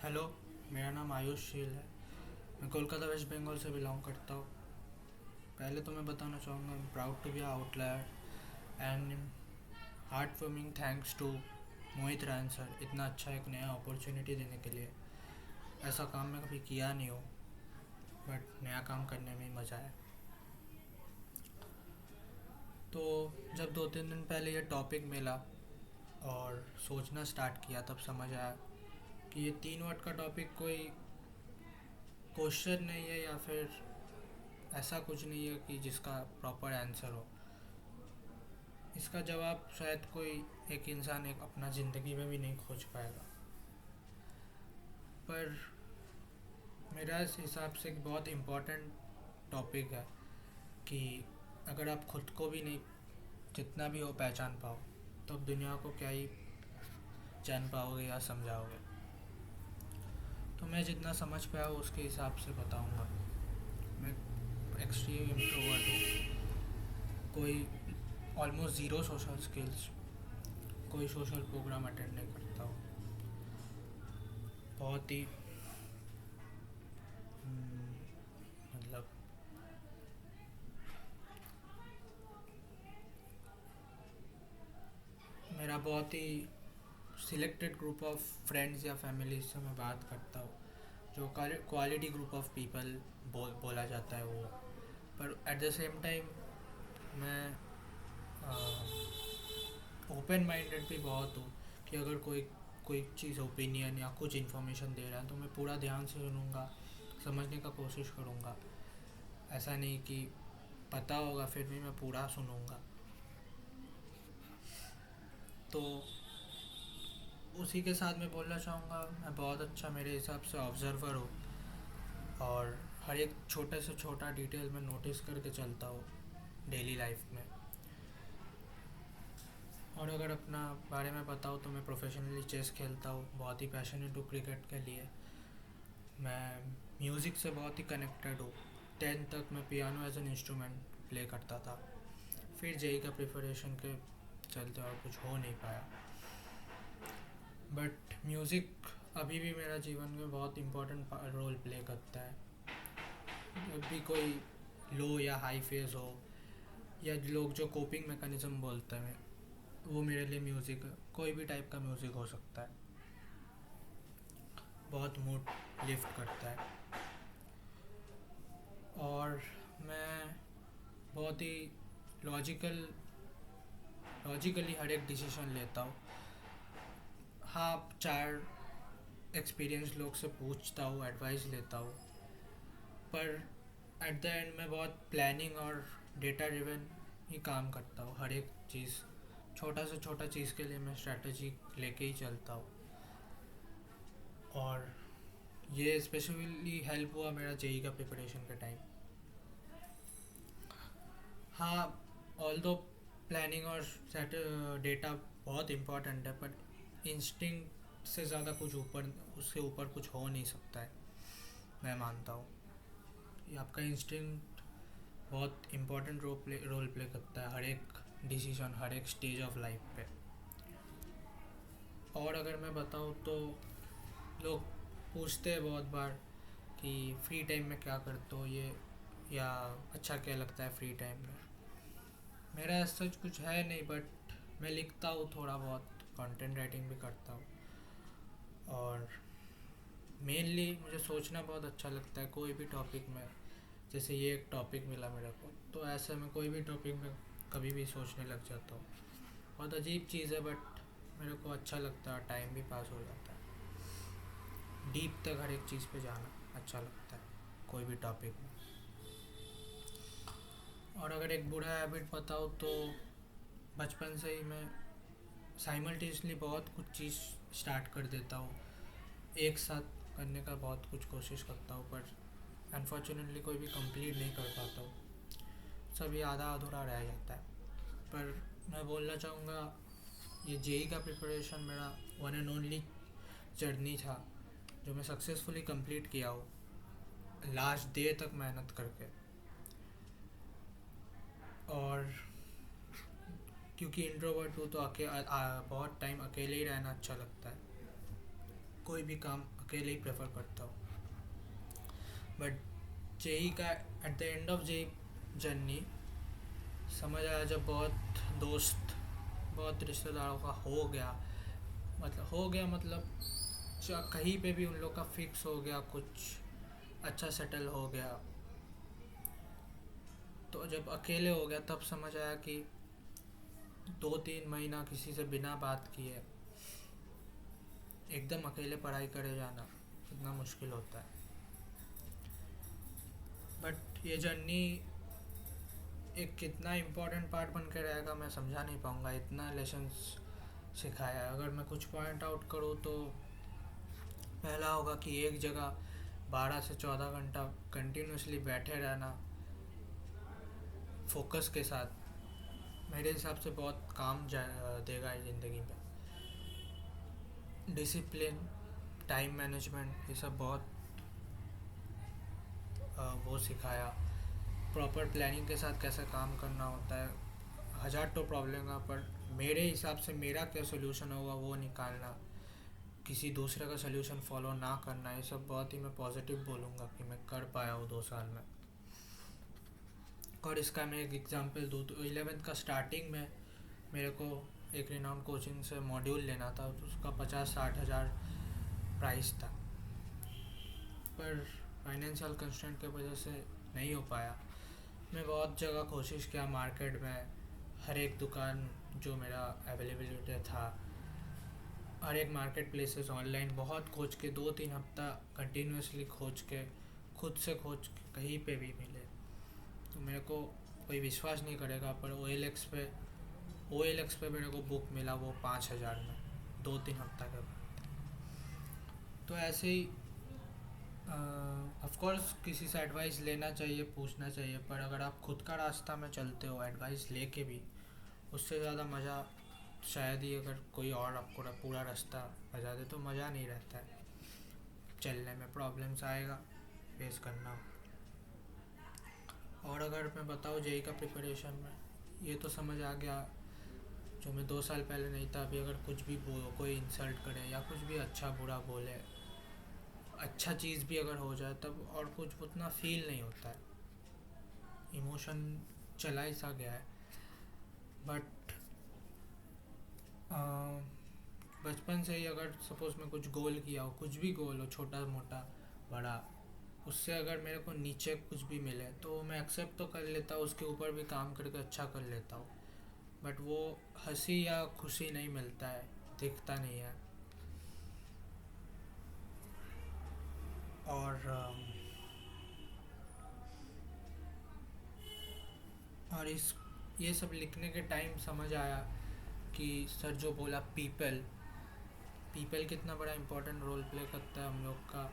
Hello. मेरा नाम आयुष शील है। मैं कोलकाता वेस्ट बंगाल से बिलोंग करता हूँ। पहले तो मैं बताना चाहूँगा, I am proud to be outlier and heart warming thanks to Mohit रैन सर, इतना अच्छा एक नया अपॉर्चुनिटी देने के लिए। ऐसा काम मैं कभी किया नहीं हूँ, बट नया काम करने में ही मज़ा है। तो जब 2-3 दिन पहले ये टॉपिक मिला और सोचना स्टार्ट किया, तब समझ आया कि ये 3 वर्ड का टॉपिक कोई क्वेश्चन नहीं है या फिर ऐसा कुछ नहीं है कि जिसका प्रॉपर आंसर हो। इसका जवाब शायद कोई एक इंसान एक अपना ज़िंदगी में भी नहीं खोज पाएगा। पर मेरा इस हिसाब से एक बहुत इम्पोर्टेंट टॉपिक है कि अगर आप खुद को भी नहीं जितना भी हो पहचान पाओ, तो आप दुनिया को क्या ही जान पाओगे या समझाओगे। तो मैं जितना समझ पाया हूँ उसके हिसाब से बताऊँगा। मैं एक्सट्रीम इंट्रोवर्ट हूँ, कोई ऑलमोस्ट ज़ीरो सोशल स्किल्स, कोई सोशल प्रोग्राम अटेंड नहीं करता हूँ। बहुत ही मतलब मेरा बहुत ही सिलेक्टेड ग्रुप ऑफ फ्रेंड्स या फैमिली से मैं बात करता हूँ, जो क्वालिटी ग्रुप ऑफ पीपल बोला जाता है वो। पर एट द सेम टाइम मैं ओपन माइंडेड भी बहुत हूँ कि अगर कोई कोई चीज़ ओपिनियन या कुछ इन्फॉर्मेशन दे रहा है तो मैं पूरा ध्यान से सुनूँगा, समझने का कोशिश करूँगा। ऐसा नहीं कि पता होगा फिर भी मैं पूरा सुनूँगा। तो उसी के साथ मैं बोलना चाहूँगा, मैं बहुत अच्छा मेरे हिसाब से ऑब्ज़र्वर हूँ और हर एक छोटे से छोटा डिटेल में नोटिस करके चलता हूँ डेली लाइफ में। और अगर अपना बारे में बताऊँ तो मैं प्रोफेशनली चेस खेलता हूँ, बहुत ही पैशनेट हूँ क्रिकेट के लिए। मैं म्यूज़िक से बहुत ही कनेक्टेड हूँ। 10th तक मैं piano as an instrument play करता था, फिर जेई का प्रिपरेशन के चलते और कुछ हो नहीं पाया। बट म्यूज़िक अभी भी मेरा जीवन में बहुत इम्पोर्टेंट रोल प्ले करता है। जब भी कोई लो या हाई फेज हो, या लोग जो कोपिंग मैकेनिज्म बोलते हैं, वो मेरे लिए म्यूज़िक, कोई भी टाइप का म्यूज़िक हो सकता है, बहुत मूड लिफ्ट करता है। और मैं बहुत ही लॉजिकल लॉजिकली हर एक डिसीजन लेता हूँ। हाँ, 4 एक्सपीरियंस लोग से पूछता हूँ, एडवाइस लेता हूँ, पर एट द एंड मैं बहुत प्लानिंग और डेटा ड्रिवन ही काम करता हूँ। हर एक चीज़, छोटा से छोटा चीज़ के लिए मैं स्ट्रैटेजी लेके ही चलता हूँ। और ये स्पेशली हेल्प हुआ मेरा जेई का प्रिपरेशन के टाइम। हाँ, ऑल दो प्लानिंग और डेटा बहुत इम्पोर्टेंट है, पर इंस्टिंक्ट से ज़्यादा कुछ ऊपर, उससे ऊपर कुछ हो नहीं सकता है। मैं मानता हूँ ये आपका इंस्टिंक्ट बहुत इम्पोर्टेंट रोल प्ले करता है हर एक डिसीजन, हर एक स्टेज ऑफ लाइफ पे। और अगर मैं बताऊँ तो लोग पूछते हैं बहुत बार कि फ्री टाइम में क्या करते हो, ये या अच्छा क्या लगता है फ्री टाइम में। मेरा ऐसा कुछ है नहीं, बट मैं लिखता हूँ थोड़ा बहुत, कंटेंट राइटिंग भी करता हूँ। और मेनली मुझे सोचना बहुत अच्छा लगता है कोई भी टॉपिक में। जैसे ये एक टॉपिक मिला मेरे को, तो ऐसे में कोई भी टॉपिक में कभी भी सोचने लग जाता हूँ। बहुत अजीब चीज़ है, बट मेरे को अच्छा लगता है, टाइम भी पास हो जाता है। डीप तक हर एक चीज़ पे जाना अच्छा लगता है कोई भी टॉपिक में। और अगर एक बुरा हैबिट बताऊँ तो बचपन से ही मैं साइमल्टेनियसली बहुत कुछ चीज़ स्टार्ट कर देता हूँ, एक साथ करने का बहुत कुछ कोशिश करता हूँ, पर अनफॉर्चुनेटली कोई भी कंप्लीट नहीं कर पाता हूँ, सब ये आधा अधूरा रह जाता है। पर मैं बोलना चाहूँगा, ये जेई का प्रिपरेशन मेरा वन एंड ओनली जर्नी था जो मैं सक्सेसफुली कंप्लीट किया हूँ, लास्ट डे तक मेहनत करके। और क्योंकि इंट्रोवर्ट हूँ तो बहुत टाइम अकेले ही रहना अच्छा लगता है, कोई भी काम अकेले ही प्रेफर करता हूँ। बट जेई का at the end of JEE journey समझ आया, जब बहुत रिश्तेदारों का हो गया मतलब कहीं पे भी उन लोग का फिक्स हो गया, कुछ अच्छा सेटल हो गया, तो जब अकेले हो गया तब समझ आया कि 2-3 महीना किसी से बिना बात किए एकदम अकेले पढ़ाई करे जाना कितना मुश्किल होता है। बट ये जर्नी एक कितना इम्पोर्टेंट पार्ट बन के रहेगा मैं समझा नहीं पाऊँगा, इतना लेसन्स सिखाया है। अगर मैं कुछ पॉइंट आउट करूँ तो पहला होगा कि एक जगह 12 से 14 घंटा कंटिन्यूसली बैठे रहना फोकस के साथ मेरे हिसाब से बहुत काम देगा ज़िंदगी में। डिसिप्लिन, टाइम मैनेजमेंट, ये सब बहुत वो सिखाया। प्रॉपर प्लानिंग के साथ कैसे काम करना होता है। हज़ार तो प्रॉब्लम है पर मेरे हिसाब से मेरा क्या सोल्यूशन होगा वो निकालना, किसी दूसरे का सोल्यूशन फॉलो ना करना, ये सब बहुत ही मैं पॉजिटिव बोलूँगा कि मैं कर पाया हूँ 2 साल में। और इसका मैं एक एग्जांपल दूँ तो 11th का स्टार्टिंग में मेरे को एक रिनाउंड कोचिंग से मॉड्यूल लेना था, तो उसका 50-60 हज़ार प्राइस था, पर फाइनेंशियल कंस्ट्रेंट की वजह से नहीं हो पाया। मैं बहुत जगह कोशिश किया मार्केट में, हर एक दुकान जो मेरा अवेलेबिलिटी था, हर एक मार्केट प्लेसेस ऑनलाइन बहुत खोज के 2-3 हफ्ता कंटिन्यूसली खोज के खुद से खोज के कहीं पे भी मिले तो मेरे को कोई विश्वास नहीं करेगा, पर OLX पे मेरे को बुक मिला वो 5,000 में 2-3 हफ्ता के बाद। तो ऐसे ही ऑफ कोर्स किसी से एडवाइस लेना चाहिए, पूछना चाहिए, पर अगर आप खुद का रास्ता में चलते हो एडवाइस लेके भी, उससे ज़्यादा मज़ा शायद ही अगर कोई और आपको पूरा रास्ता बता दे तो मज़ा नहीं रहता है चलने में, प्रॉब्लम्स आएगा फेस करना। और अगर मैं बताऊँ जेई का प्रिपरेशन में ये तो समझ आ गया जो मैं 2 साल पहले नहीं था। अभी अगर कुछ भी कोई इंसल्ट करे या कुछ भी अच्छा बुरा बोले, अच्छा चीज़ भी अगर हो जाए तब और कुछ उतना फील नहीं होता है, इमोशन चला ही सा गया है। बट बचपन से ही अगर सपोज़ मैं कुछ गोल किया हो, कुछ भी गोल हो, छोटा मोटा बड़ा, उससे अगर मेरे को नीचे कुछ भी मिले तो मैं एक्सेप्ट तो कर लेता हूँ, उसके ऊपर भी काम करके अच्छा कर लेता हूँ। बट वो हंसी या खुशी नहीं मिलता है, दिखता नहीं है। और ये सब लिखने के टाइम समझ आया कि सर जो बोला पीपल कितना बड़ा इम्पोर्टेंट रोल प्ले करता है हम लोग का।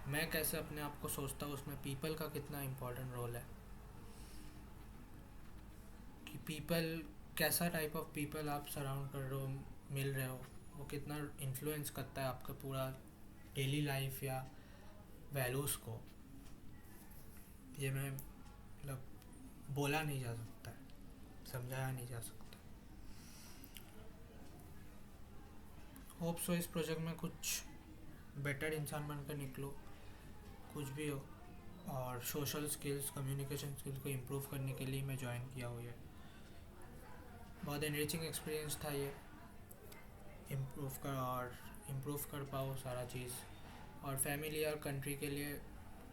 मैं कैसे अपने आप को सोचता हूँ उसमें पीपल का कितना इम्पोर्टेंट रोल है, कि पीपल कैसा टाइप ऑफ पीपल आप सराउंड कर रहे हो, मिल रहे हो, वो कितना इन्फ्लुएंस करता है आपका पूरा डेली लाइफ या वैल्यूज़ को। ये मैं मतलब बोला नहीं जा सकता है, समझाया नहीं जा सकता। होप सो इस प्रोजेक्ट में कुछ बेटर इंसान बनकर निकलो, कुछ भी हो। और सोशल स्किल्स, कम्युनिकेशन स्किल्स को इम्प्रूव करने के लिए मैं ज्वाइन किया हुआ है। बहुत एनरिचिंग एक्सपीरियंस था ये, इम्प्रूव कर पाओ सारा चीज़, और फैमिली और कंट्री के लिए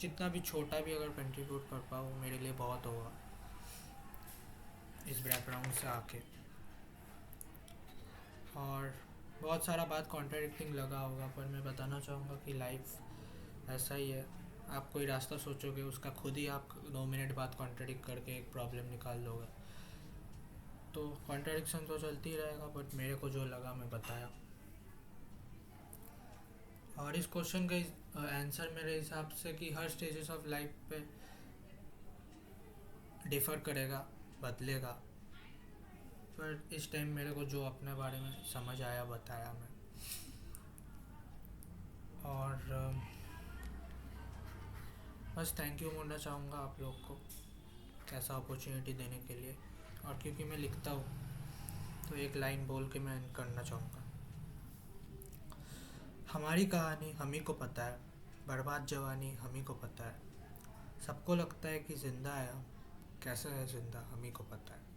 जितना भी छोटा भी अगर कंट्रीब्यूट कर पाओ मेरे लिए बहुत होगा इस बैकग्राउंड से आके। और बहुत सारा बात कॉन्ट्राडिक्टिंग लगा होगा, पर मैं बताना चाहूँगा कि लाइफ ऐसा ही है। आप कोई रास्ता सोचोगे उसका खुद ही आप 2 मिनट बाद कॉन्ट्राडिक्ट करके एक प्रॉब्लम निकाल दोगे, तो कॉन्ट्राडिक्शन तो चलती रहेगा। बट मेरे को जो लगा मैं बताया। और इस क्वेश्चन का आंसर मेरे हिसाब से कि हर स्टेजेस ऑफ लाइफ पे डिफ़र करेगा, बदलेगा, पर इस टाइम मेरे को जो अपने बारे में समझ आया बताया मैं। और बस थैंक यू बोलना चाहूँगा आप लोग को ऐसा अपॉर्चुनिटी देने के लिए। और क्योंकि मैं लिखता हूँ तो एक लाइन बोल के मैं करना चाहूँगा। हमारी कहानी हम ही को पता है, बर्बाद जवानी हम ही को पता है। सबको लगता है कि ज़िंदा है हम, कैसे है ज़िंदा हम ही को पता है।